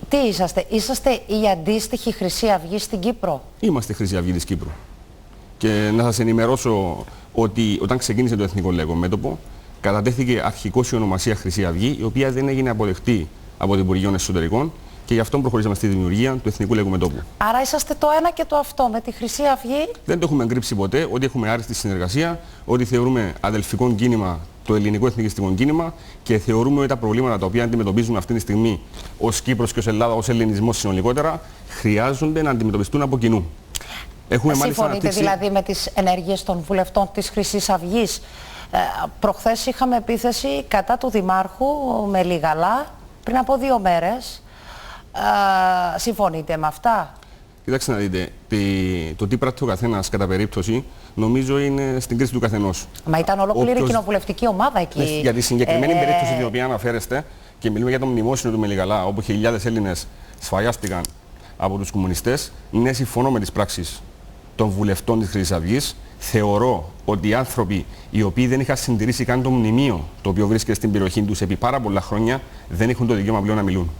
Τι είσαστε, είσαστε η αντίστοιχη Χρυσή Αυγή στην Κύπρο? Είμαστε Χρυσή Αυγή της Κύπρου. Και να σας ενημερώσω ότι όταν ξεκίνησε το Εθνικό Λαϊκό Μέτωπο, κατατέθηκε αρχικώς η ονομασία Χρυσή Αυγή, η οποία δεν έγινε αποδεκτή από το Υπουργείο Εσωτερικών και γι' αυτό προχωρήσαμε στη δημιουργία του Εθνικού Λαϊκού Μετώπου. Άρα είσαστε το ένα και το αυτό με τη Χρυσή Αυγή? Δεν το έχουμε εγκρύψει ποτέ, ότι έχουμε άριστη συνεργασία, ότι θεωρούμε αδελφικό κίνημα το ελληνικό εθνικιστικό κίνημα και θεωρούμε ότι τα προβλήματα τα οποία αντιμετωπίζουμε αυτή τη στιγμή ως Κύπρος και ως Ελλάδα, ως ελληνισμός συνολικότερα, χρειάζονται να αντιμετωπιστούν από κοινού. Συμφωνείτε δηλαδή με τις ενέργειες των βουλευτών της Χρυσής Αυγής? Προχθές είχαμε επίθεση κατά του Δημάρχου με Λιγαλά πριν από 2 μέρες. Συμφωνείτε με αυτά? Κοιτάξτε να δείτε, το τι πράττει ο καθένας κατά περίπτωση νομίζω είναι στην κρίση του καθενός. Μα ήταν ολόκληρη κοινοβουλευτική ομάδα εκεί. Για τη συγκεκριμένη περίπτωση την οποία αναφέρεστε και μιλούμε για το μνημόσυνο του Μελιγαλά, όπου χιλιάδες Έλληνες σφαγιάστηκαν από τους κομμουνιστές, ναι, συμφωνώ με τις πράξεις των βουλευτών της Χρυσής Αυγής. Θεωρώ ότι οι άνθρωποι οι οποίοι δεν είχαν συντηρήσει καν το μνημείο το οποίο βρίσκεται στην περιοχή τους επί πάρα πολλά χρόνια δεν έχουν το δικαίωμα πλέον να μιλούν.